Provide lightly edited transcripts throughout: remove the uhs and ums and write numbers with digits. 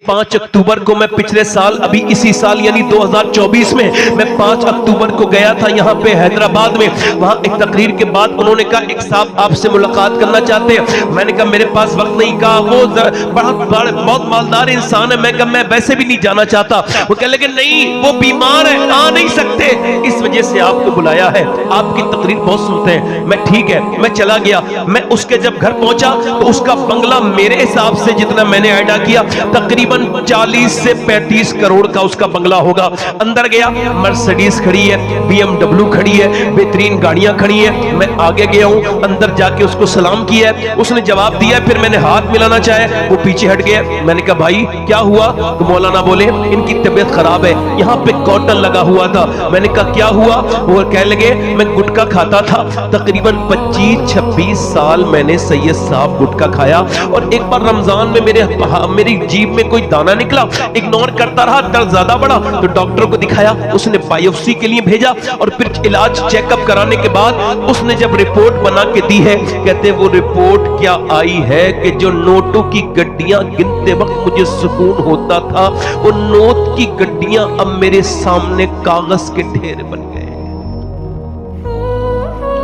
5 अक्टूबर को मैं पिछले साल अभी इसी साल यानी 2024 में मैं 5 अक्टूबर को गया था यहाँ पे हैदराबाद में। वहाँ एक तकरीर के बाद उन्होंने कहा एक साहब आपसे मुलाकात करना चाहते हैं। मैंने कहा मेरे पास वक्त नहीं। कहा वो बहुत मालदार इंसान है। मैं कहा मैं वैसे भी नहीं जाना चाहता। वो कह लगे नहीं वो बीमार है आ नहीं सकते, इस वजह से आपको बुलाया है, आपकी तकरीर बहुत सुनते हैं। मैं ठीक है, मैं चला गया। मैं उसके जब घर पहुंचा तो उसका बंगला मेरे हिसाब से जितना मैंने आइडिया किया तकरीबन 40 से 35 करोड़ का उसका बंगला होगा। अंदर गया, मर्सिडीज खड़ी है, BMW खड़ी है, बेहतरीन गाड़ियां खड़ी हैं। मैं आगे गया हूं, अंदर जाके उसको सलाम किया है, उसने जवाब दिया। फिर मैंने हाथ मिलाना चाहे, वो पीछे हट गया। मैंने कहा भाई क्या हुआ? तो मौलाना बोले इनकी तबीयत खराब है, यहाँ पे कॉटन लगा हुआ था। मैंने कहा क्या हुआ? वो कह लगे मैं गुटखा खाता था, तकरीबन 25-26 साल मैंने सैयद साहब गुटखा खाया, और एक बार रमजान में मेरी जीभ में कोई दाना निकला, इग्नोर करता रहा, दर्द ज्यादा बढ़ा तो डॉक्टर को दिखाया, उसने बायोप्सी के लिए भेजा, और फिर इलाज चेकअप कराने के बाद उसने जब रिपोर्ट बना के दी है, कहते वो रिपोर्ट क्या आई है कि जो नोटों की गड्डियां गिनते वक्त मुझे सुकून होता था, वो नोट की गड्डियां अब मेरे सामने कागज के ढेर बन गए।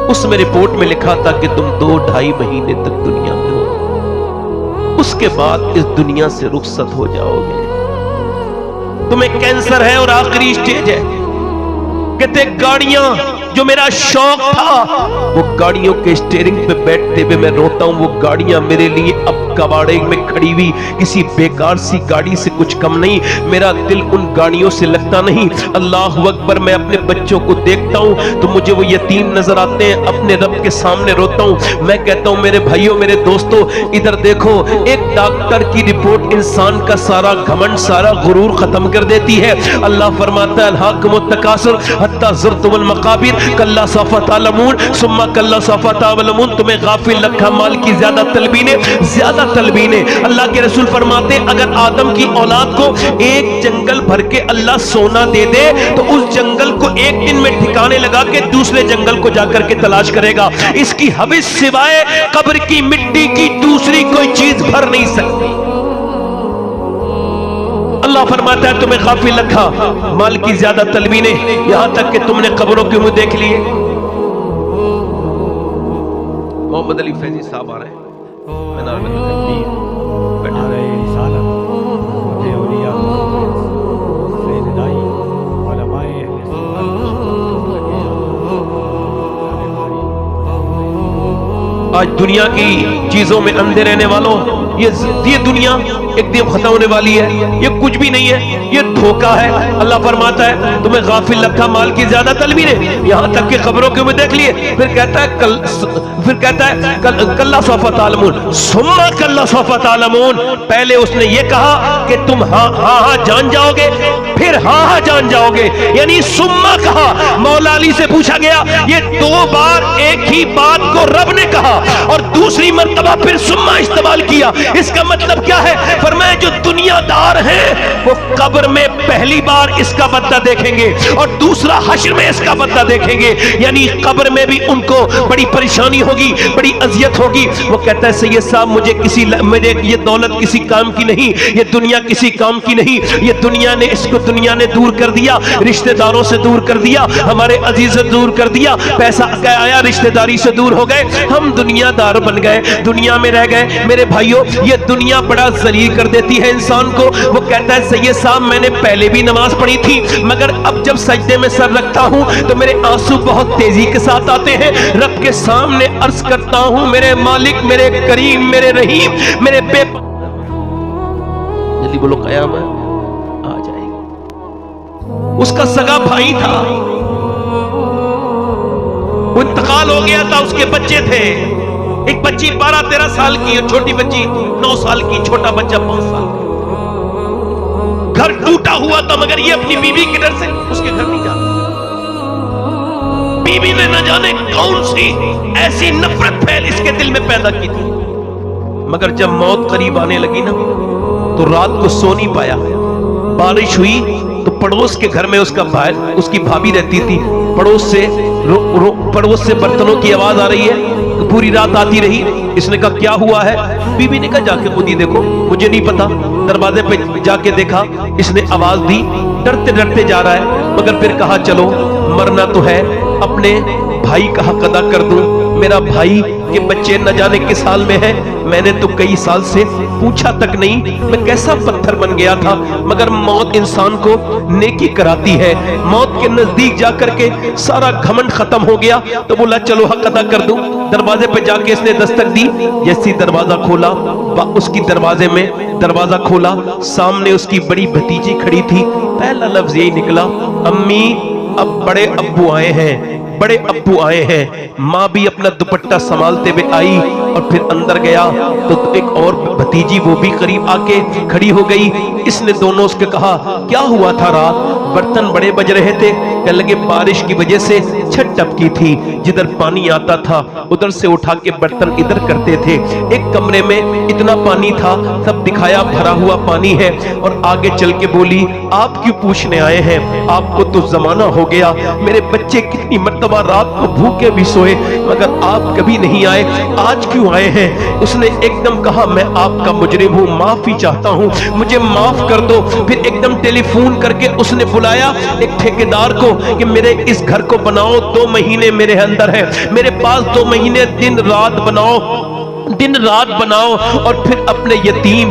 उसमें रिपोर्ट में लिखा था कि तुम 2-2.5 महीने तक दुनिया में हो, उसके बाद इस दुनिया से रुखसत हो जाओगे, तुम्हें कैंसर है और आखिरी स्टेज है। कहते गाड़ियां जो मेरा शौक था, वो गाड़ियों के स्टीयरिंग पे बैठते हुए मैं रोता हूं। वो गाड़ियां मेरे लिए अब कबाड़े में खड़ी हुई किसी बेकार सी गाड़ी से कुछ कम नहीं, मेरा दिल उन गाड़ियों से लगता नहीं। अल्लाह अकबर। मैं अपने बच्चों को देखता हूं तो मुझे वो यतीम नजर आते हैं, अपने रब के सामने रोता हूं। मैं कहता हूं मेरे भाइयों मेरे दोस्तों इधर देखो, एक डॉक्टर की रिपोर्ट इंसान का सारा घमंड सारा गुरूर खत्म कर देती है। अल्लाह फरमाता है अल्हाकुमुत तकासुर हत्ता ज़ुरतुमुल मकाबिर कल्ला सौफा तालमून सुम्मा कल्ला सौफा तालमून। तुम्हें गाफिल रखा माल की ज्यादा तलबीने। अल्लाह के रसूल फरमाते अगर आदम की औलाद को एक जंगल भर के अल्लाह सोना दे दे तो उस जंगल को एक दिन में ठिकाने लगा के दूसरे जंगल को जाकर के तलाश करेगा। इसकी हविस सिवाय कब्र की मिट्टी की दूसरी कोई चीज भर नहीं सकती। अल्लाह फरमाता है तुम्हें गाफिल रखा माल की ज्यादा तलबीने, यहां तक कि तुमने कब्रों के मुंह देख लिए। मोहम्मद अली फैजी साहब आ रहे हैं, आज दुनिया की चीजों में अंधे रहने वालों, ये दुनिया एक दिन खत्म होने वाली है, ये कुछ भी नहीं है, ये धोखा है। अल्लाह फरमाता है तुम्हें गाफिल रखा माल की ज्यादा तलबीने, यहां तक कि खबरों के में देख लिए। फिर कहता है कल्ला सौफा तालमून सुम्मा कल्ला सौफा तालमून। पहले उसने ये कहा कि तुम हाँ जान जाओगे, फिर हाँ जान जाओगे, यानी सुम्मा कहा। मौला अली से पूछा गया ये 2 बार एक ही बात को रब ने कहा और दूसरी मर्तबा फिर सुम्मा इस्तेमाल किया, इसका मतलब क्या है? फरमाया जो दुनियादार हैं वो कब्र में पहली बार इसका बदला देखेंगे और दूसरा हश्र में इसका बदला देखेंगे, यानी कब्र में भी उनको बड़ी परेशानी होगी, बड़ी अजियत होगी। वो कहता है सैयद साहब मुझे ये दौलत किसी काम की नहीं, ये दुनिया किसी काम की नहीं, ये दुनिया ने दूर कर दिया, रिश्तेदारों से दूर कर दिया, हमारे अजीज से दूर कर दिया, पैसा आया रिश्तेदारी से दूर हो गए, हम दुनियादार बन गए, दुनिया में रह गए। मेरे भाइयों ये दुनिया बड़ा जलील कर देती है इंसान को। वो कहता है सैयद साहब मैंने पहले भी नमाज पढ़ी थी, मगर अब जब सजदे में सर रखता हूं तो मेरे आंसू बहुत तेजी के साथ आते हैं। रब के सामने अर्ज करता हूं मेरे मालिक, मेरे करीम, मेरे रहीम, मेरे जल्दी बोलो क़यामत आ जाएगी। उसका सगा भाई था, वो इंतकाल हो गया था, उसके बच्चे थे, एक बच्ची 12-13 साल की और छोटी बच्ची 9 साल की, छोटा बच्चा 5 साल का। घर टूटा हुआ था मगर ये अपनी बीवी के डर से उसके घर नहीं जाता। बीवी ने न जाने कौन सी ऐसी नफरत फैल इसके दिल में पैदा की थी, मगर जब मौत करीब आने लगी ना तो रात को सो नहीं पाया। बारिश हुई तो पड़ोस के घर में उसकी भाभी रहती थी, पड़ोस से बर्तनों की आवाज आ रही है, पूरी रात आती रही। इसने कहा क्या हुआ है? बीवी ने कहा जाके खुद ही देखो, मुझे नहीं पता। दरवाजे पे जाके देखा, इसने आवाज दी, डरते डरते जा रहा है, मगर फिर कहा चलो मरना तो है, अपने भाई का हक अदा कर दूं। मेरा भाई के बच्चे न जाने किस हाल में है, मैंने तो कई साल से पूछा तक नहीं, मैं कैसा पत्थर बन गया था। मगर मौत इंसान को नेकी कराती है। मौत के नजदीक जाकर के सारा घमंड खत्म हो गया, तो बोला चलो हक अदा कर दूं। दरवाजे पे जाके इसने दस्तक दी, जैसी दरवाजा खोला, उसकी दरवाजे में दरवाजा खोला, सामने उसकी बड़ी भतीजी खड़ी थी। पहला लफ्ज यही निकला, अम्मी अब बड़े अब्बू आए हैं, बड़े अब्बू आए हैं। माँ भी अपना दुपट्टा संभालते हुए आई और फिर अंदर गया तो एक और भतीजी वो भी करीब आके खड़ी हो गई। इसने दोनों उसके कहा क्या हुआ था रात? बर्तन बड़े बज रहे थे। कहने लगे बारिश की वजह से छत टपकी थी, जिधर पानी आता था उधर से उठा के बर्तन इधर करते थे। एक कमरे में इतना पानी था, सब दिखाया भरा हुआ पानी है। और आगे चल के बोली आप क्यों पूछने आए हैं? आपको तो जमाना हो गया, मेरे बच्चे कितनी मर्तबा रात को भूखे भी सोए, मगर आप कभी नहीं आए, आज क्यों आए हैं? उसने एकदम कहा मैं आपका मुजरिम हूँ, माफी चाहता हूँ, मुझे माफ कर दो। फिर एकदम टेलीफोन करके उसने बुलाया एक ठेकेदार को कि मेरे इस घर को बनाओ, 2 महीने मेरे अंदर है, मेरे पास 2 महीने दिन रात बनाओ, दिन रात बनाओ। और फिर अपने यतीम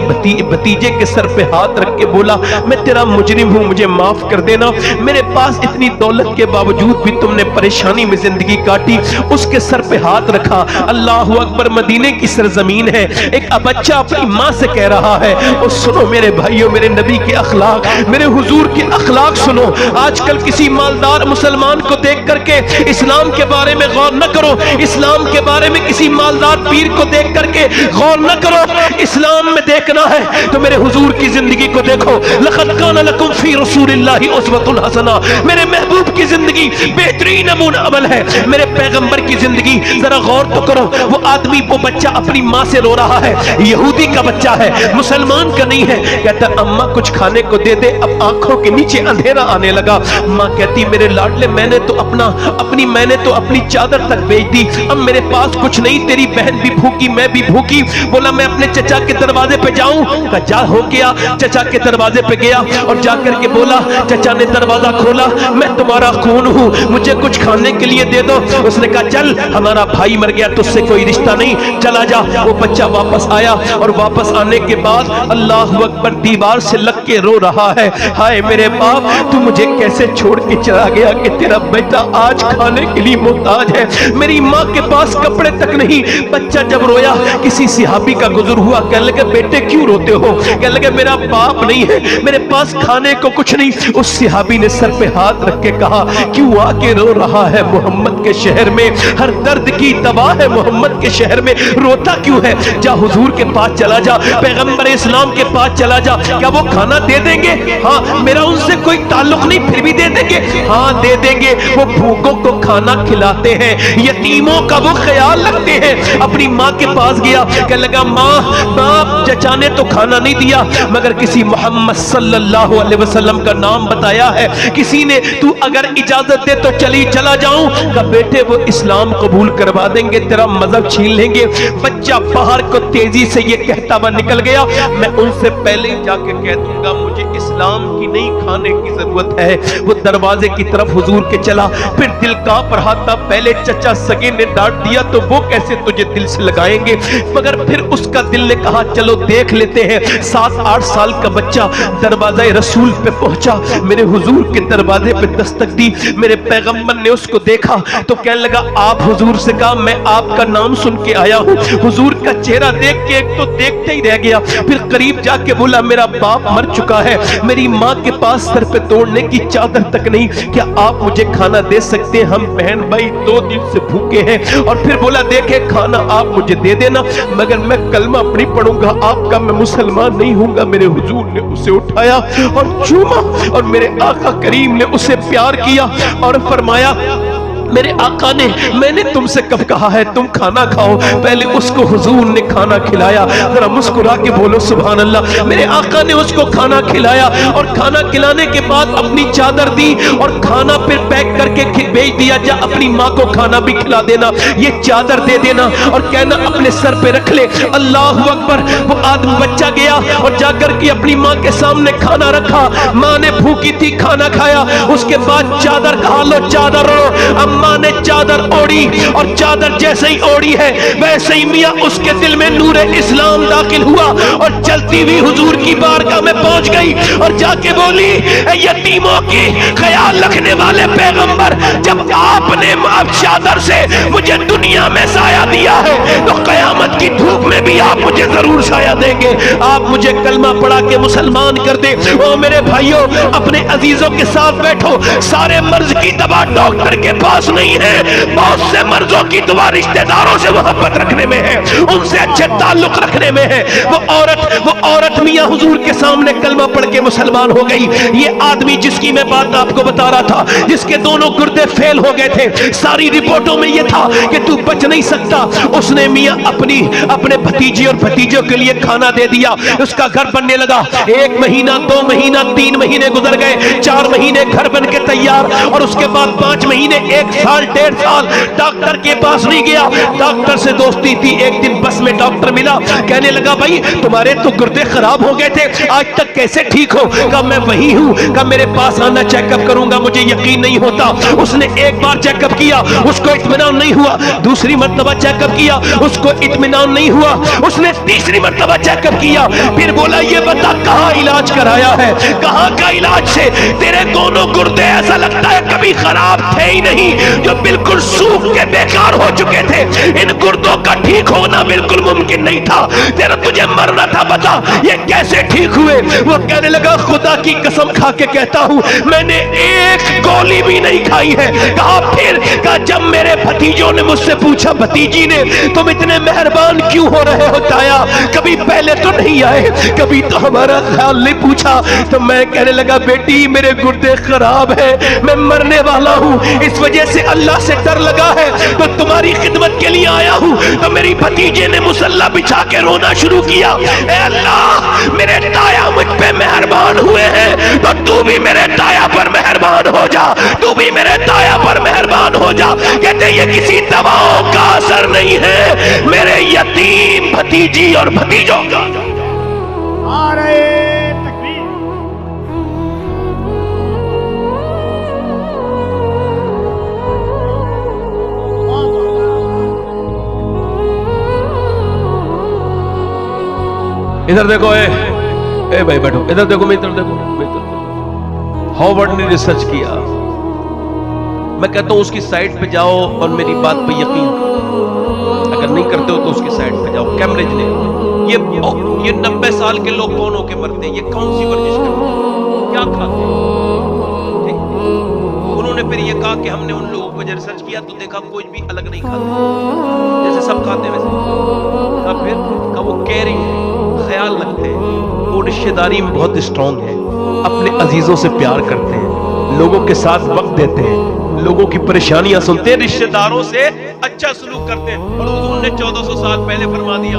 भतीजे के सर पे हाथ रख के बोला मैं तेरा मुजरिम हूं, मुझे माफ कर देना, मेरे पास इतनी दौलत के बावजूद भी तुमने परेशानी में जिंदगी काटी। उसके सर पे हाथ रखा। अल्लाह अकबर, मदीने की सरजमीन है, एक बच्चा अपनी माँ से कह रहा है। और सुनो मेरे भाइयों, मेरे नबी के अखलाक, मेरे हुजूर के अखलाक सुनो। आजकल किसी मालदार मुसलमान को देख करके इस्लाम के बारे में गौर न करो, इस्लाम के बारे में किसी मालदार पीर को देख करके गौर न करो। इस्लाम में देखना है तो मेरे हुजूर की जिंदगी को देखो। लक़द कान लकुम फी रसूलिल्लाहि उस्वतुन हसना, मेरे महबूब की जिंदगी बेहतरीन नमूना अमल है। मेरे पैगंबर की जिंदगी जरा गौर तो करो। वो आदमी, वो बच्चा अपनी माँ से रो रहा है, यहूदी का बच्चा है, मुसलमान का नहीं है। कहता अम्मा कुछ खाने को दे दे। अब आंखों के नीचे अंधेरा आने लगा। माँ कहती मेरे लाडले, मैंने तो अपनी चादर तक बेच दी, अब मेरे पास कुछ नहीं, तेरी बहन भी भूखी, मैं भी भूखी। बोला मैं अपने चचा के दरवाजे पे जाऊं? का जा हो गया, चचा के दरवाजे पे गया और जाकर के बोला, चचा ने दरवाजा खोला, मैं तुम्हारा खून हूं, मुझे कुछ खाने के लिए दे दो। उसने कहा चल, हमारा भाई मर गया, तुझसे कोई रिश्ता नहीं, चला जा। वो बच्चा वापस आया और वापस आने के बाद अल्लाह अकबर दीवार से लग के रो रहा है, हाय मेरे बाप, तू मुझे कैसे छोड़ के चला गया कि तेरा बेटा आज खाने के लिए मोहताज है, मेरी माँ के पास कपड़े तक नहीं। बच्चा जब रोया, किसी सिहाबी का गुजर हुआ, कहने लगे बेटे क्यों रोते हो? कहने लगे मेरा बाप नहीं है, मेरे पास खाने को कुछ नहीं। उस सिहाबी ने सर पे हाथ रख के कहा क्यों आके रो रहा है? मोहम्मद के शहर में हर दर्द की दवा है, मोहम्मद के शहर में रोता क्यों है? जा हुजूर के पास चला जा, पैगंबर इस्लाम के पास चला जा, क्या वो खाना दे देंगे? हाँ, मेरा उनसे कोई ताल्लुक नहीं, फिर भी दे देंगे? हाँ दे देंगे। वो भूखों को खाना खिलाते हैं, यतीमों का वो ख्याल रखते हैं। अपनी माँ के पास गया, कहने लगा माँ बाप, चचा ने तो खाना नहीं दिया, मगर किसी मोहम्मद सल्लल्लाहु अलैहि वसल्लम का नाम बताया है, किसी ने, तू अगर इजाजत दे तो चला जाऊं? का बेटे वो इस्लाम कबूल करवा देंगे, तेरा मजहब छीन लेंगे। बच्चा बाहर को तेजी से ये कहता हुआ निकल गया, मैं उनसे पहले ही जाके कह दूंगा मुझे इस्लाम की नहीं खाने की जरूरत है। वो दरवाजे की तरफ हुजूर के चला, फिर दिल कांप रहा था, पहले चचा सगे ने डांट दिया तो वो कैसे तुझे दिल से लगाएंगे, मगर फिर उसका दिल ने कहा चलो देख लेते हैं। 7-8 साल का बच्चा दरवाजे रसूल पे पहुंचा, मेरे हुजूर के दरवाजे पे दस्तक दी। मेरे पैगंबर ने उसको देखा तो कहने लगा आप हुजूर से कहा मैं आपका नाम सुन के आया हूँ। हुजूर का चेहरा देख के एक तो देखते ही रह गया, फिर करीब जाके बोला मेरा बाप मर चुका है, मेरी माँ के पास सर पे तोड़ने की चादर तक नहीं, क्या आप मुझे खाना दे सकते हैं? हम बहन भाई 2 दिन से भूखे हैं। और फिर बोला देखे खाना आप मुझे दे देना, मगर मैं कलमा नहीं पढ़ूंगा, आपका मैं मुसलमान नहीं हूंगा। मेरे हुजूर ने उसे उठाया और चूमा और मेरे आका करीम ने उसे प्यार किया और फरमाया میرے آقا نے میں نے تم سے کب کہا ہے تم کھانا کھاؤ؟ پہلے اس کو حضور نے کھانا کھلایا. ذرا مسکرا کے بولو سبحان اللہ. میرے آقا نے اس کو کھانا کھلایا اور کھانا کھلانے کے بعد اپنی چادر دی اور کھانا پھر پیک کر کے بھیج دیا, جا اپنی ماں کو کھانا بھی کھلا دینا, یہ چادر دے دینا اور کہنا اپنے سر پہ رکھ لے. اللہ اکبر. وہ آدمی بچہ گیا اور جا کر کے اپنی ماں کے سامنے کھانا رکھا. ماں نے بھوکی تھی, کھانا کھایا. اس کے بعد چادر کہا لو چادر اوڑھو. اماں نے چادر اوڑھی اور چادر جیسے ہی اوڑھی ہے ویسے ہی میاں اس کے دل میں نور اسلام داخل ہوا اور چلتی ہوئی حضور کی بارگاہ میں پہنچ گئی اور جا کے بولی اے یتیموں کی خیال رکھنے والے پیغمبر, جب آپ نے چادر سے مجھے دنیا میں سایہ دیا ہے تو قیامت کی دھوپ میں بھی آپ مجھے ضرور سایہ دیں گے. آپ مجھے کلمہ پڑھا کے مسلمان کر دیں. او میرے بھائیوں, اپنے عزیزوں کے ساتھ بیٹھو. سارے مرض کی دوا ڈاکٹر کے پاس نہیں ہے. بہت سے مرضوں کی دوا رشتہ داروں سے محبت رکھنے میں ہے, ان سے اچھے تعلق رکھنے میں ہے. وہ عورت میاں حضور کے سامنے کلمہ پڑھ کے مسلمان ہو گئی. یہ آدمی جس کی میں بات آپ کو بتا رہا تھا, جس کے دونوں گردے فیل ہو گئے تھے, ساری رپورٹوں میں یہ تھا کہ تو بچ نہیں سکتا. اس نے میاں اپنے بھتیجے اور بھتیجوں کے لیے کھانا دے دیا. اس کا گھر بننے لگا. 1 مہینہ 2 مہینہ 3 مہینے گزر گئے, 4 مہینے گھر بن کے تیار, اور اس کے بعد 5 مہینے 1 سال 1.5 سال ڈاکٹر کے پاس نہیں گیا. ڈاکٹر سے دوستی تھی. ایک دن بس میں ڈاکٹر ملا, کہنے لگا بھائی تمہارے تو گردے خراب ہو گئے تھے, آج تک کیسے ٹھیک ہو؟ کہا میں وہی ہوں. کہا میرے پاس آنا, چیک اپ کروں گا, مجھے یقین نہیں ہوتا. اس نے ایک بار چیک اپ کیا, اس کو اطمینان نہیں ہوا. دوسری مرتبہ چیک اپ کیا, اس کو اطمینان نہیں ہوا. اس نے تیسری مرتبہ چیک اپ کیا, پھر بولا یہ بتا کہاں علاج کرایا ہے, کہاں کا علاج سے تیرے دونوں گردے ایسا لگتا ہے کبھی خراب تھے ہی نہیں, جو بالکل سوکھ کے بیکار ہو چکے تھے. ان گردوں کا ٹھیک ہونا بالکل ممکن نہیں تھا, تیرا تجھے مرنا تھا, بتا یہ کیسے ٹھیک ہوئے؟ وہ کہنے لگا خدا کی قسم کھا کے کہتا ہوں میں نے ایک گولی بھی نہیں کھائی ہے. کہا پھر؟ کہا جب میرے بھتیجوں نے مجھ سے پوچھا, بھتیجی نے, تم اتنے مہربان کیوں ہو رہے ہو تایا, کبھی پہلے تو نہیں آئے, کبھی تو ہمارا خیال نہیں پوچھا. تو میں کہنے لگا بیٹی میرے گردے خراب ہیں, میں مرنے والا ہوں, اس وجہ سے اللہ سے ڈر لگا ہے تو تمہاری خدمت کے لیے آیا ہوں. تو میری بھتیجے نے مصلی بچھا کے رونا شروع کیا, اے اللہ میرے تایا مجھ پہ مہربان ہوئے ہیں تو تو بھی میرے تایا پر مہربان ہو جا, تو بھی میرے تایا پر مہربان ہو جا. کہتے یہ کسی دواؤں کا اثر نہیں ہے, میرے یتیم بھتیجی اور بھتیجوں کا. ادھر دیکھو, اے بھائی بیٹھو, ادھر دیکھو, میں ادھر دیکھو. ہاورڈ نے ریسرچ کیا, میں کہتا ہوں اس کی سائٹ پہ جاؤ اور میری بات پہ یقین کرو, اگر نہیں کرتے ہو تو اس کی سائٹ پہ جاؤ. کیمبرج نے یہ 90 سال کے لوگ کون ہو کے مرتے ہیں, یہ کون سی ورزش کرتے ہیں, کیا کھاتے ہیں. انہوں نے پھر یہ کہا کہ ہم نے ان لوگوں کو ریسرچ کیا تو دیکھا کوئی بھی الگ نہیں کھاتے, جیسے سب کھاتے ہیں ویسے. پھر وہ کیئرنگ ہے, خیال رکھتے ہیں, وہ رشتہ داری میں بہت اسٹرانگ ہے, اپنے عزیزوں سے پیار کرتے ہیں, لوگوں کے ساتھ وقت دیتے ہیں, لوگوں کی پریشانیاں سنتے ہیں, رشتہ داروں سے اچھا سلوک کرتے ہیں. اور حضور نے 1400 سال پہلے فرما دیا